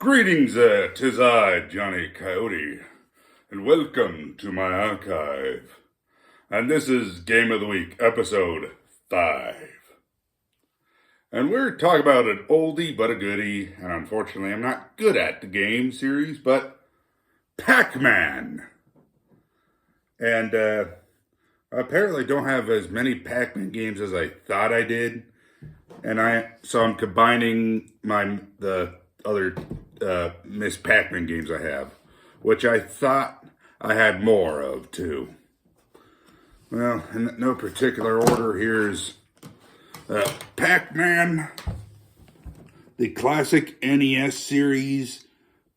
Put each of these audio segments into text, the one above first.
Greetings, 'tis I, Johnny Coyote, and welcome to my archive. And this is Game of the Week, episode 5. And we're talking about an oldie but a goodie, and unfortunately I'm not good at the game series, but Pac-Man. And I apparently don't have as many Pac-Man games as I thought I did, and so I'm combining the other Miss Pac-Man games I have, which I thought I had more of too. Well, in no particular order, here's Pac-Man, the classic NES series,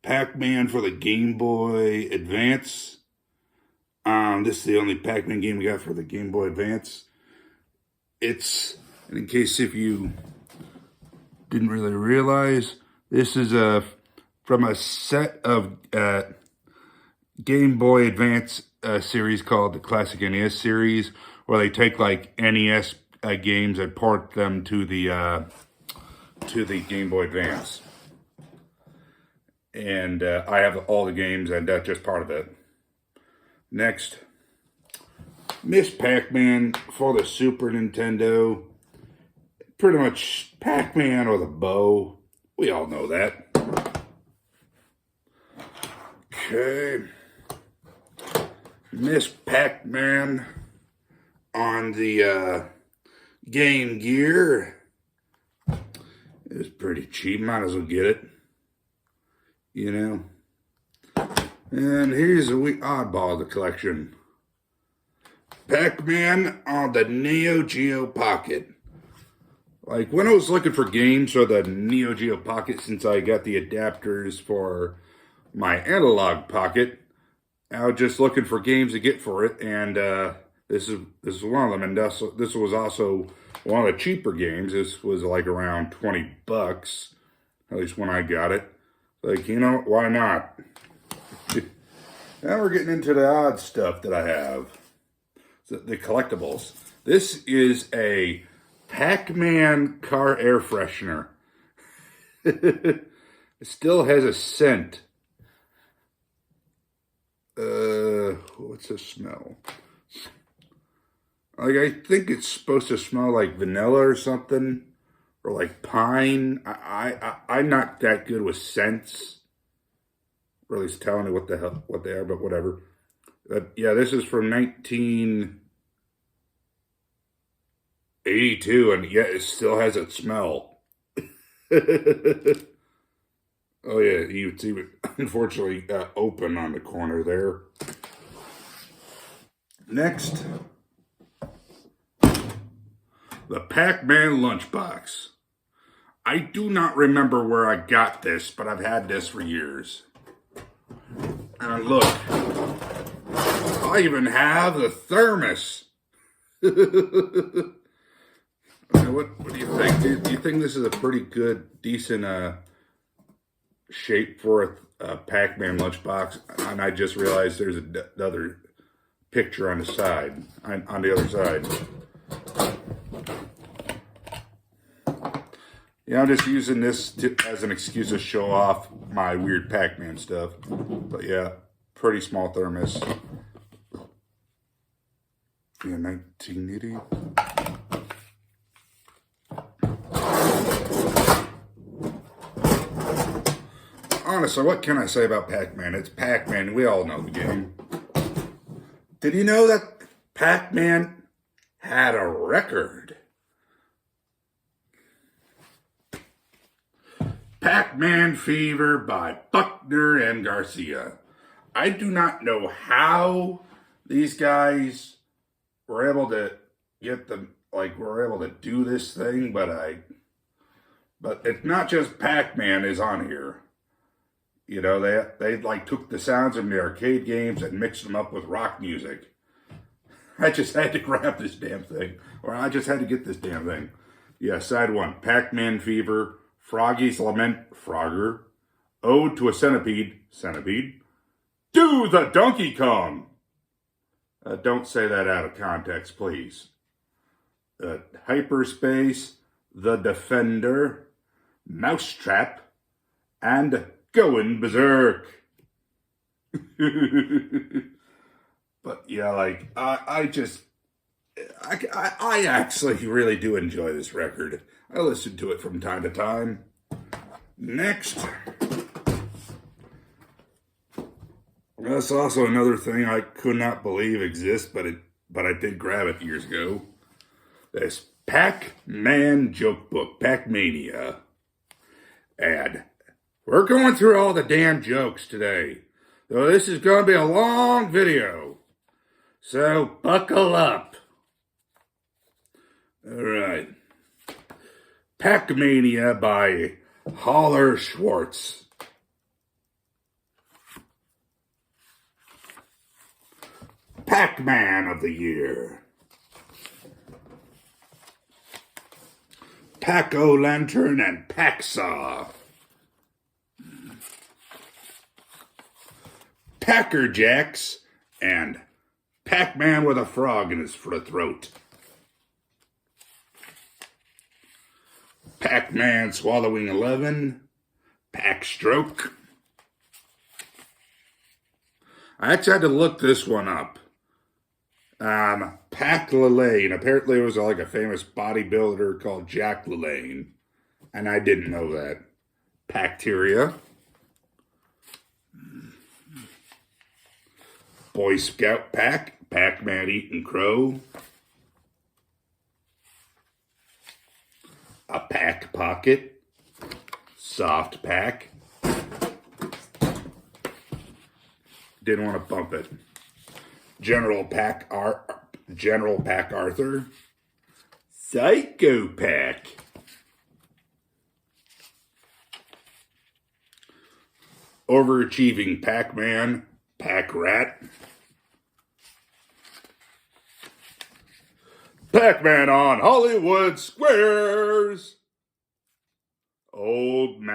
Pac-Man for the Game Boy Advance. This is the only Pac-Man game we got for the Game Boy Advance. It's, in case if you didn't really realize, this is from a set of Game Boy Advance series called the Classic NES series, where they take like NES games and port them to the Game Boy Advance. And I have all the games, and that's just part of it. Next, Miss Pac-Man for the Super Nintendo. Pretty much Pac-Man with a bow. We all know that. Okay. Miss Pac-Man on the Game Gear. It was pretty cheap. Might as well get it. You know. And here's a oddball of the collection. Pac-Man on the Neo Geo Pocket. Like, when I was looking for games for the Neo Geo Pocket, since I got the adapters for my analog Pocket, I was just looking for games to get for it, and this is one of them. And this was also one of the cheaper games. This was like around $20, at least when I got it. Like, you know, why not? Now we're getting into the odd stuff that I have. The collectibles. This is a Pac-Man car air freshener. It still has a scent. What's the smell? Like, I think it's supposed to smell like vanilla or something, or like pine. I'm not that good with scents. Or at least telling me what they are, but whatever. Yeah, this is from 1982, and yeah, it still has that smell. Oh yeah, you see it, unfortunately, open on the corner there. Next, the Pac-Man lunchbox. I do not remember where I got this, but I've had this for years. And look, I even have the thermos. What do you think? Do you think this is a pretty good, decent shape for a Pac-Man lunchbox? And I just realized there's another picture on the side, on the other side. Yeah, I'm just using this as an excuse to show off my weird Pac-Man stuff. But yeah, pretty small thermos. Yeah, 1980. Honestly, what can I say about Pac-Man? It's Pac-Man. We all know the game. Did you know that Pac-Man had a record? Pac-Man Fever by Buckner and Garcia. I do not know how these guys were able to were able to do this thing, but it's not just Pac-Man is on here. You know, they like took the sounds of the arcade games and mixed them up with rock music. I just had to grab this damn thing, or I just had to get this damn thing. Yeah, side 1, Pac-Man Fever, Froggy's Lament, Frogger, Ode to a Centipede, Centipede, Do the Donkey Kong. Don't say that out of context, please. Hyperspace, The Defender, Mousetrap, and going berserk. But yeah, like I actually really do enjoy this record. I listen to it from time to time. Next, that's also another thing I could not believe exists, but I did grab it years ago. This Pac-Man joke book, Pac-Mania. And we're going through all the damn jokes today. So this is going to be a long video. So buckle up. All right. Pac-Mania by Holler Schwartz. Pac-Man of the Year. Pac-O-Lantern and Pac-Saw. Packer Jacks and Pac-Man with a frog in his throat. Pac-Man swallowing 11. Pac-Stroke. I actually had to look this one up. Pac LaLanne. Apparently it was like a famous bodybuilder called Jack LaLanne. And I didn't know that. Bacteria. Boy Scout Pack. Pac-Man eating crow. A Pac Pocket. Soft Pack. Didn't want to bump it. General Pac Arthur. Psycho Pac. Overachieving Pac-Man. Pac-Rat. Pac-Man on Hollywood Squares. Old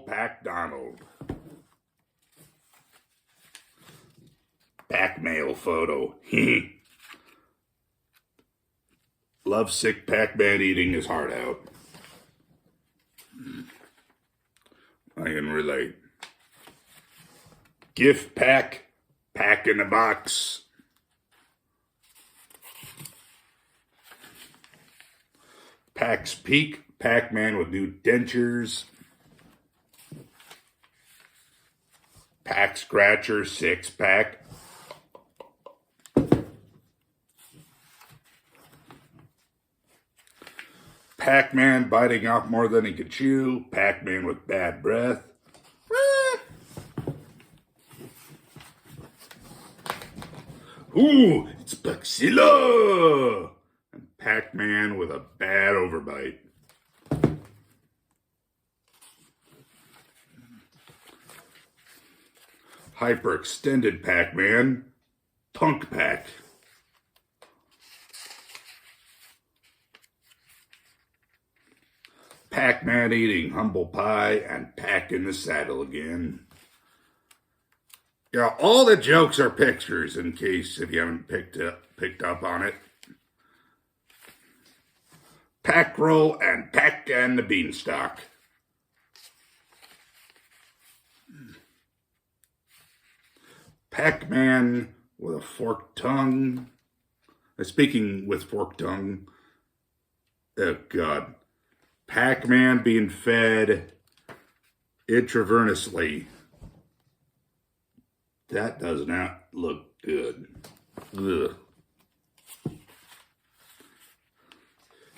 Pac-Donald. Pac-Mail photo. Lovesick Pac-Man eating his heart out. I can relate. Gift pack. Pack in the box. Pac's Peak. Pac-Man with new dentures. Pac Scratcher 6-pack. Pac-Man biting off more than he could chew. Pac-Man with bad breath. Ooh, it's Buxilla! And Pac-Man with a bad overbite. Hyperextended Pac-Man. Punk Pac. Pac-Man eating humble pie and Pac in the saddle again. Yeah, all the jokes are pictures in case if you haven't picked up on it. Pac Roll and Pac and the Beanstalk. Pac-Man with a forked tongue. Speaking with forked tongue. Oh, God. Pac-Man being fed intravenously. That does not look good. Ugh.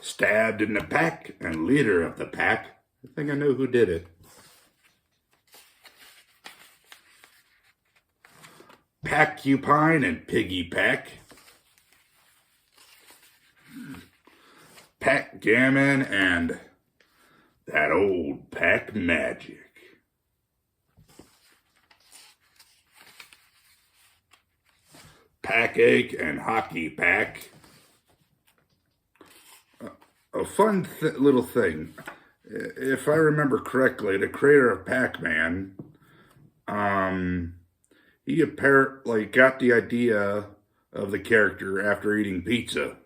Stabbed in the pack and leader of the pack. I think I know who did it. Pac-Cupine and Piggy Pack. Pac-Gammon and that old Pac Magic. Pac-Ache and Hockey Pack. A fun little thing. If I remember correctly, the creator of Pac-Man, he apparently got the idea of the character after eating pizza.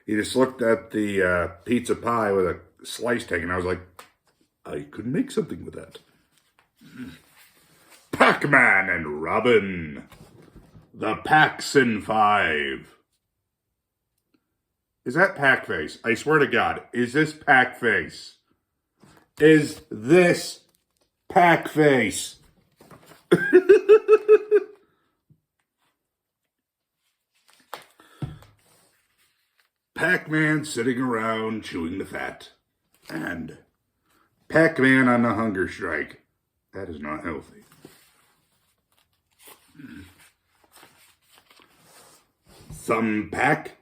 He just looked at the pizza pie with a slice taken. I was like, I could make something with that. Pac-Man and Robin. The Paxson 5. Is that Pac-Face? I swear to God, is this Pac-Face? Is this Pac-Face? Pac-Man sitting around chewing the fat. And Pac-Man on the hunger strike. That is not healthy. Some Pac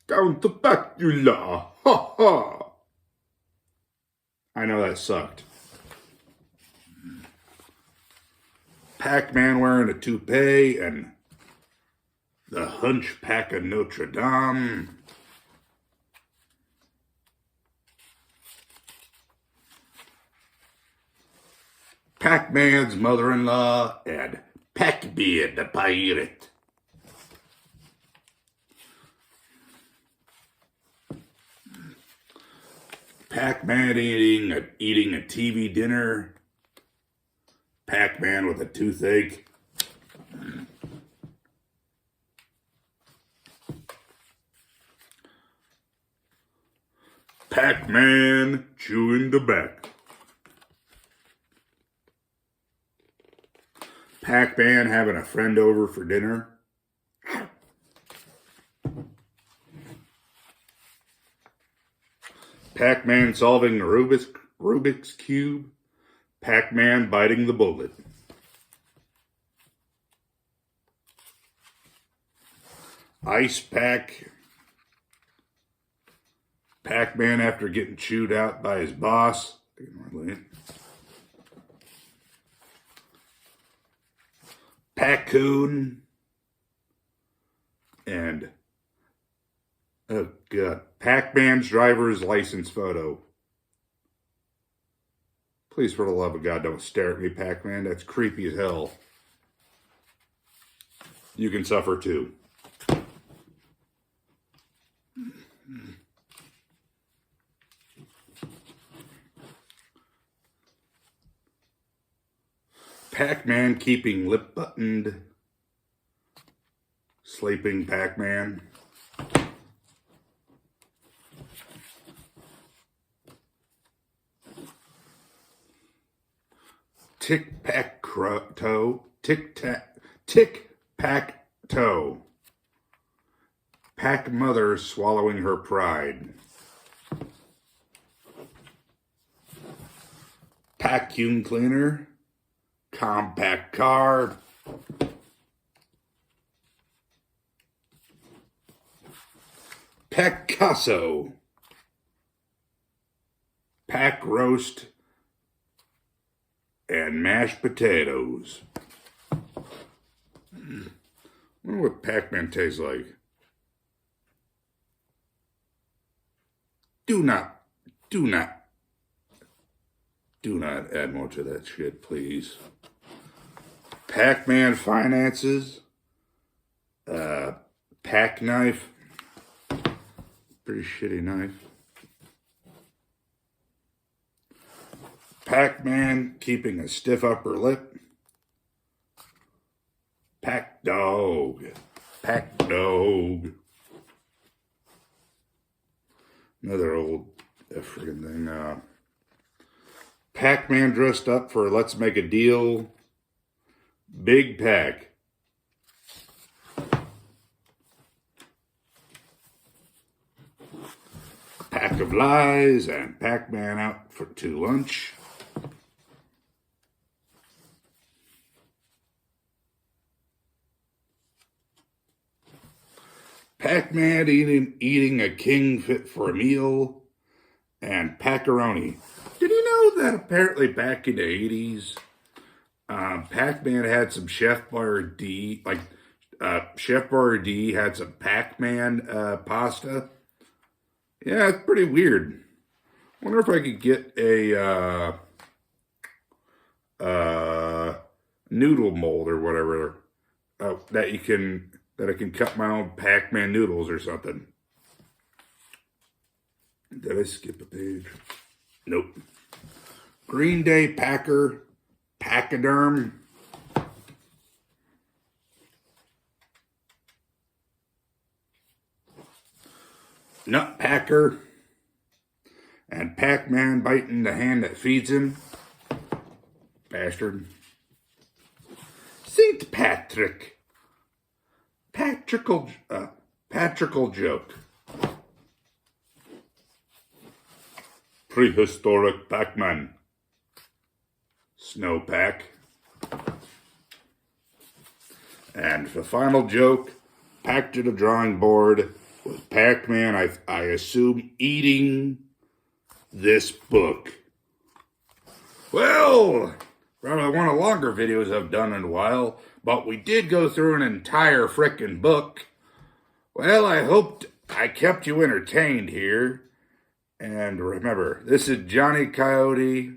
down the bacula. Ha ha. I know that sucked. Pac-Man wearing a toupee and the Hunchback of Notre Dame. Pac-Man's mother-in-law and Pac-Man the pirate. Pac-Man eating a TV dinner. Pac-Man with a toothache. Pac-Man chewing tobacco. Pac-Man having a friend over for dinner. Pac-Man solving the Rubik's Cube. Pac-Man biting the bullet. Ice Pac. Pac-Man after getting chewed out by his boss. Pac-Coon. And, oh God, Pac-Man's driver's license photo. Please, for the love of God, don't stare at me, Pac-Man. That's creepy as hell. You can suffer too. Pac-Man keeping lip buttoned. Sleeping Pac-Man. Tic-Pac-Toe. Tic-Pac-Toe. Pac-Mother swallowing her pride. Vacuum cleaner. Compact car. Picasso. Pack roast and mashed potatoes. I wonder what Pac-Man tastes like. Do not add more to that shit, please. Pac-Man finances. Pac knife. Pretty shitty knife. Pac-Man keeping a stiff upper lip. Pac dog. Pac dog. Another old friggin' thing. Pac-Man dressed up for Let's Make a Deal. Big Pac. Pack of Lies and Pac-Man out to lunch. Pac-Man eating a king fit for a meal. And Pac-A-Roni. Did you know that apparently back in the 80s, Pac-Man had some Chef Boyardee, Chef Boyardee had some Pac-Man pasta? Yeah, it's pretty weird. Wonder if I could get a noodle mold or whatever that I can cut my own Pac-Man noodles or something. Did I skip a page? Nope. Green Day Packer Pachyderm. Nutpacker. And Pac-Man biting the hand that feeds him. Bastard. St. Patrick. Patrickle joke. Prehistoric Pac-Man. Snowpack. And the final joke, back to the drawing board with Pac-Man, I assume, eating this book. Well, probably one of the longer videos I've done in a while, but we did go through an entire frickin' book. Well, I hoped I kept you entertained here. And remember, this is Johnny Coyote.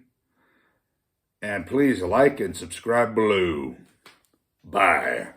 And please like and subscribe below. Bye.